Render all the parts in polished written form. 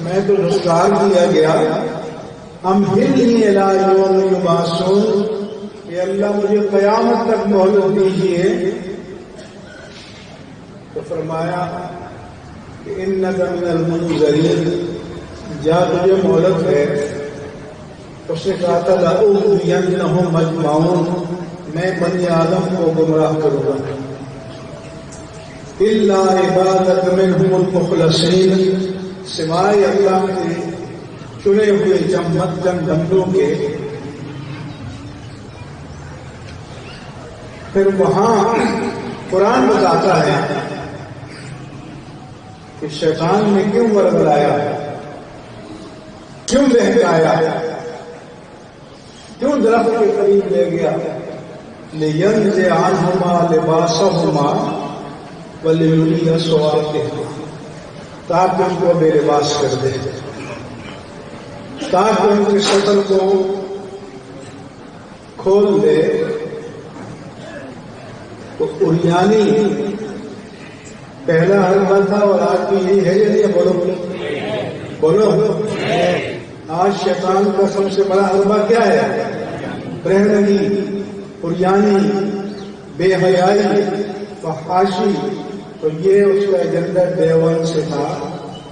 میں تو رسکار دیا گیا، ہم ہلنی الی یوم یبعثون، کہ اللہ مجھے قیامت تک مہلت دیجیے. تو فرمایا کہ انک من المنذرین، جا تجھے مہلت ہے. اس نے کہا تھا لأغوینہم اجمعون، میں بنی آدم کو گمراہ کروں گا، الا عبادک منہم المخلصین، سوائے اللہ کے چنے ہوئے چند بندوں کے. پھر وہاں قرآن بتاتا ہے کہ شیطان نے کیوں ورگلایا، کیوں بہکایا، کیوں درخت کے قریب لے گیا. لِيَنزِعَ عَنْهُمَا لِبَاسَهُمَا وَلِيُرِيَ سَوْآتِهُمَا، تاکہ ان کو بے لباس کر دے، تاکہ ان کی شکل کو کھول دے. تو اریانی پہلا حربہ تھا، اور آج بھی یہی ہے یا نہیں؟ بولو بولو. آج شیطان کا سب سے بڑا حربہ کیا ہے؟ برہنگی، اریانی، بے حیائی، فحاشی. تو یہ اس کا ایجنڈا ڈے ون سے تھا،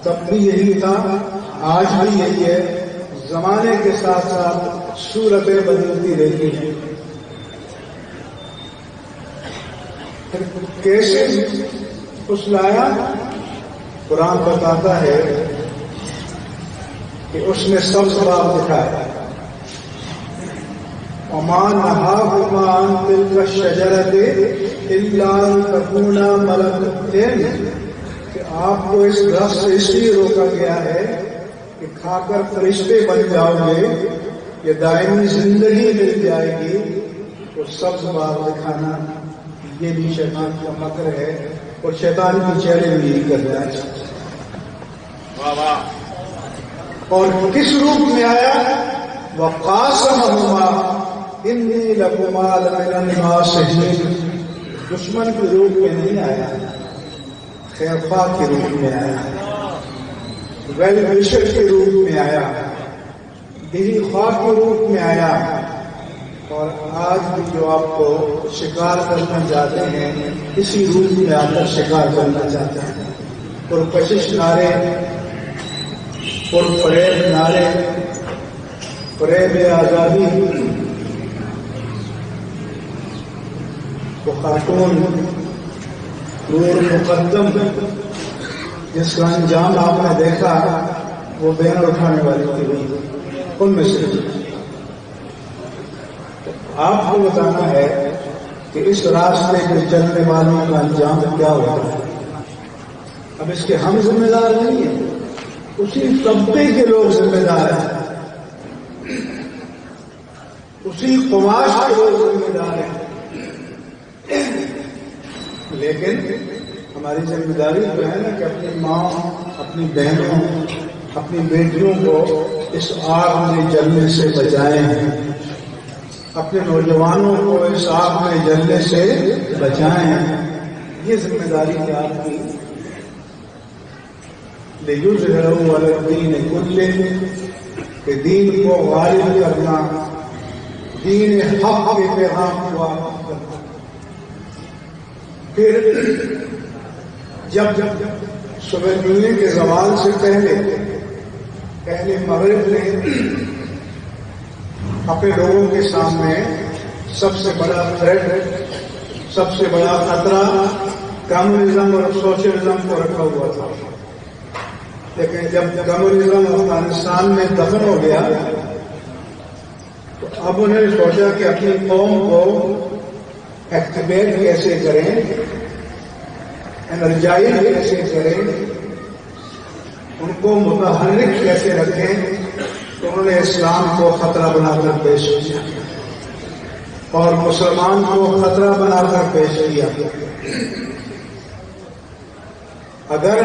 تب بھی یہی تھا، آج بھی یہی ہے. زمانے کے ساتھ ساتھ صورتیں بدلتی رہتی ہیں. کیسے اس لایا؟ قرآن بتاتا ہے کہ اس نے سبز باغ دکھایا. وما نهاكما عن تلك الشجرة إلا أن تكونا ملكين، کہ آپ کو اس درخت سے اس لیے روکا گیا ہے کہ کھا کر فرشتے بن جاؤ گے، یہ دائمی زندگی مل جائے گی. تو سبز باغ دکھانا یہ بھی شیطان کا مکر ہے، اور شیطان کی چہرے بھی یہی کر رہا ہے. اور کس روپ میں آیا؟ وَقَاسَمَهُمَا إِنِّي لَكُمَا لَمِنَ النَّاصِحِينَ، دشمن کے روپ میں نہیں آیا، خیرخواہ کے روپ میں آیا، ویل وشر کے روپ میں آیا، دلی خواہ کے روپ میں آیا. اور آج بھی جو آپ کو شکار کرنا چاہتے ہیں، اسی روپ میں آ کر شکار کرنا چاہتے ہیں. اور کشش نعرے اور فریب نعرے، فریب آزادی. وہ خاتون نور مقدم جس کا انجام آپ نے دیکھا، وہ بین اٹھانے والی تھی، ان میں سے. آپ کو بتانا ہے کہ اس راستے پہ چلنے والوں کا انجام کیا ہوتا ہے. اب اس کے ہم ذمہ دار نہیں ہیں، اسی طبقے کے لوگ ذمہ دار ہیں، اسی قماش کے لوگ ذمہ دار ہیں. لیکن ہماری ذمہ داری تو ہے نا کہ اپنی ماں، اپنی بہنوں، اپنی بیٹیوں کو اس آگ میں جلنے سے بچائیں، اپنے نوجوانوں کو اس آگ میں جلنے سے بچائیں. یہ ذمہ داری ہے آپ کی. لِيُظْهِرَهُ عَلَى الدِّينِ كُلِّهِ، کہ دین کو غالب کرنا، دین حق کے پیغام کو غالب کرنا. پھر جب صبح ملنے کے زوال سے پہلے مغرب نے اپنے لوگوں کے سامنے سب سے بڑا تھریٹ، سب سے بڑا خطرہ کمیونزم اور سوشلزم کو رکھا ہوا تھا. لیکن جب کمیونزم افغانستان میں دفن ہو گیا تو اب انہوں نے سوچا کہ اپنی قوم کو ایکٹیویٹ کیسے کریں، انرجائز کیسے کریں، ان کو متحرک کیسے رکھیں. تو انہوں نے اسلام کو خطرہ بنا کر پیش کیا اور مسلمان کو خطرہ بنا کر پیش کیا. اگر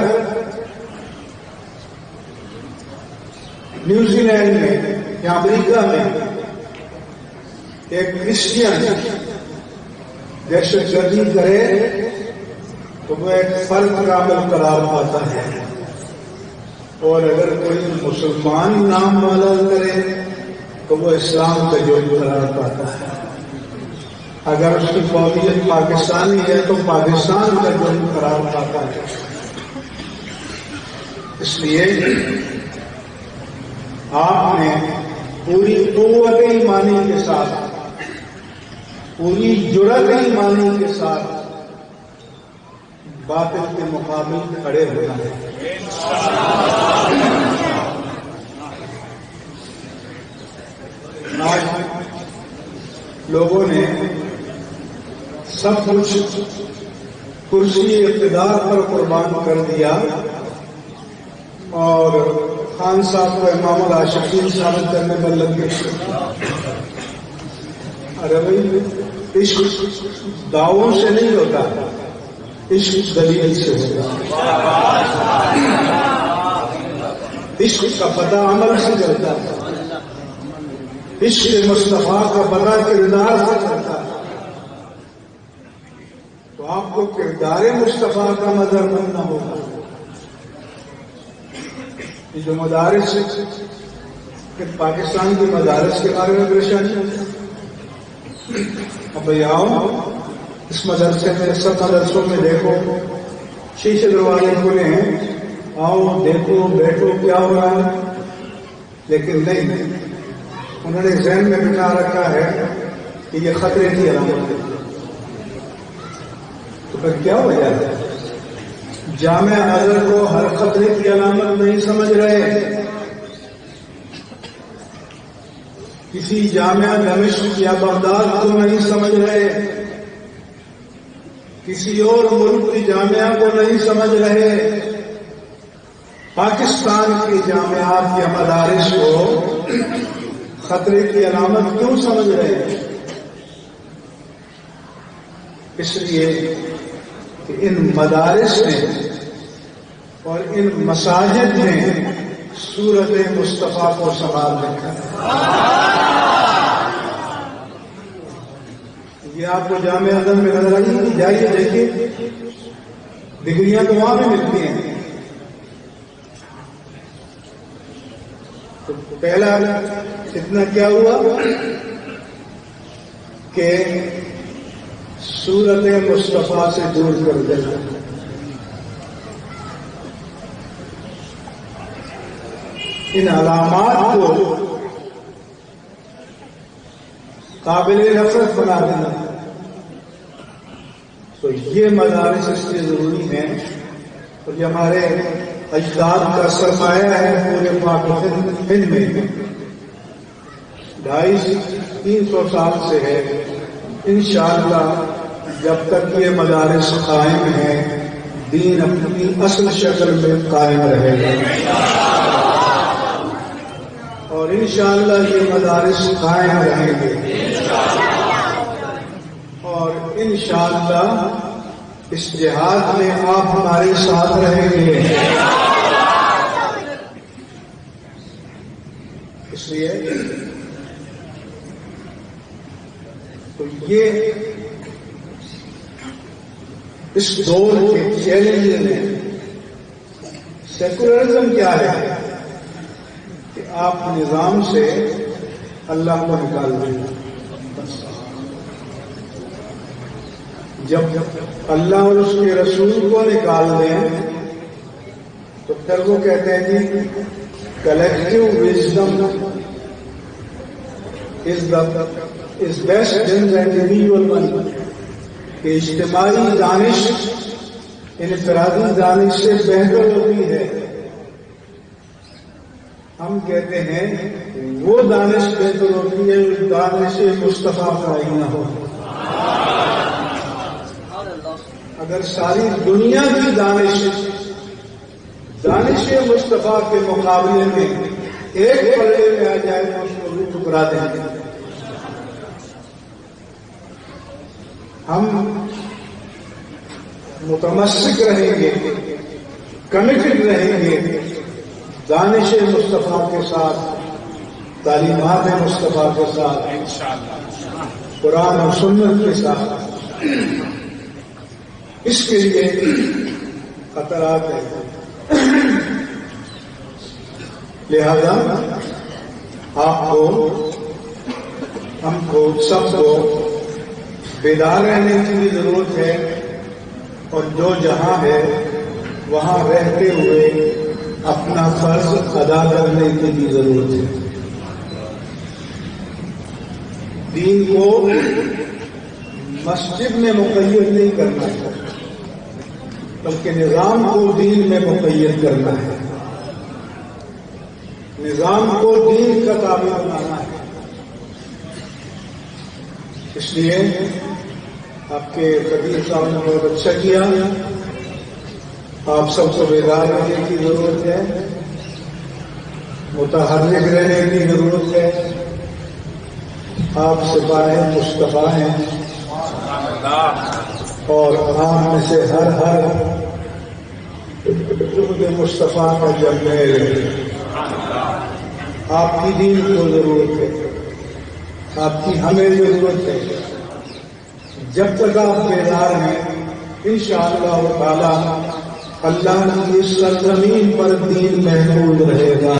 نیوزی لینڈ میں یا امریکہ میں ایک کرسچین دہشت گردی کرے تو وہ ایک فرق کامل قرار پاتا ہے. اور اگر کوئی مسلمان نام والا کرے تو وہ اسلام کا جرم قرار پاتا ہے. اگر اس کی قومیت پاکستانی ہے تو پاکستان کا جرم قرار پاتا ہے. اس لیے آپ نے پوری قوت ایمانی کے ساتھ، پوری جرأت ایمانی کے ساتھ باطل کے مقابل کھڑے ہونا ہے. آج لوگوں نے سب کچھ کرسی اقتدار پر قربان کر دیا اور خان صاحب کو امام العاشقین ثابت کرنے پر لگ گئے. ارے بھائی، عشق دعووں سے نہیں ہوتا، عشق دلیل سے ہوتا. عشق کا پتہ عمل سے چلتا ہے، عشق مصطفیٰ کا پتہ کردار سے چلتا ہے. تو آپ کو کردار مصطفیٰ کا مظہر بننا ہوگا. یہ جو مدارس کہ پاکستان کے مدارس کے بارے میں پریشانی ہے. اب بھائی آؤ اس مدرسے میں، سب مدرسوں میں دیکھو شیشے دروازے کھلے ہیں، آؤ دیکھو بیٹھو کیا ہو رہا ہے. لیکن نہیں، انہوں نے ذہن میں بٹھا رکھا ہے کہ یہ خطرے کی علامت ہے. تو پھر کیا ہو جاتا ہے؟ جامعہ ازہر کو ہر خطرے کی علامت نہیں سمجھ رہے، کسی جامعہ دمشق یا بغداد کو نہیں سمجھ رہے، کسی اور ملک کی جامعہ کو نہیں سمجھ رہے، پاکستان کی جامعات یا مدارس کو خطرے کی علامت کیوں سمجھ رہے ہیں؟ اس لیے کہ ان مدارس نے اور ان مساجد نے صورت مصطفیٰ کو سنبھال رکھا ہے. یہ آپ کو جامعہ ازہر میں نظر آئی کہ جائیے دیکھیے، ڈگریاں تو وہاں بھی ملتی ہیں. تو پہلا اتنا کیا ہوا کہ صورت مصطفیٰ سے دور کر دینا. ان علامات کو قابل نفرت بنا دینا. تو یہ مدارس اس لیے ضروری ہیں، اور یہ ہمارے اجداد کا سرمایہ ہے پورے پاک ہند میں. 250-300 سال سے ہے. انشاءاللہ جب تک یہ مدارس قائم ہیں، دین اپنی اصل شکل میں قائم رہے گا. اور انشاءاللہ یہ مدارس قائم رہیں گے، اور انشاءاللہ اس جہاد میں آپ ہمارے ساتھ رہیں گے. اس لیے تو یہ اس دور کے چیلنج میں سیکولرزم کیا ہے کہ آپ نظام سے اللہ کو نکال دیں. جب اللہ اور اس کے رسول کو نکال دیں تو پھر وہ کہتے ہیں کہ collective wisdom is best then the individual one, کہ اجتماعی دانش انفرادی دانش سے بہتر ہوتی ہے. ہم کہتے ہیں وہ دانش بہتر ہوتی ہے جو دانش مصطفیٰ کا ہی نہ ہو. اگر ساری دنیا کی دانش مصطفیٰ کے مقابلے میں ایک پلڑے میں آ جائے تو اس کو ٹکرا دیں گے. ہم متمسک رہیں گے، کمیٹڈ رہیں گے دانش مصطفیٰ کے ساتھ، تعلیمات مصطفیٰ کے ساتھ، قرآن و سنت کے ساتھ. اس کے لیے خطرات ہیں. لہذا آپ کو، ہم کو، سب کو بیدار رہنے کی بھی ضرورت ہے، اور جو جہاں ہے وہاں رہتے ہوئے اپنا فرض ادا کرنے کی بھی ضرورت ہے۔ دین کو مسجد میں مقید نہیں کرنا ہے، بلکہ نظام کو دین میں مقید کرنا ہے، نظام کو دین کا تابع بنانا ہے۔ اس لیے آپ کے خطیب صاحب نے بہت اچھا کیا، آپ سب کو بیدار رہنے کی ضرورت ہے، متحرک رہنے کی ضرورت ہے۔ آپ سپاہ مصطفیٰ ہیں، اور آپ میں سے ہر جہد مصطفیٰ کا جرنیل ہے۔ آپ کی دین کو ضرورت ہے، آپ کی ہمیں ضرورت ہے۔ جب تک آپ بیدار ہیں انشاءاللہ تعالی اللہ کی اس سرزمین پر دین محفوظ رہے گا۔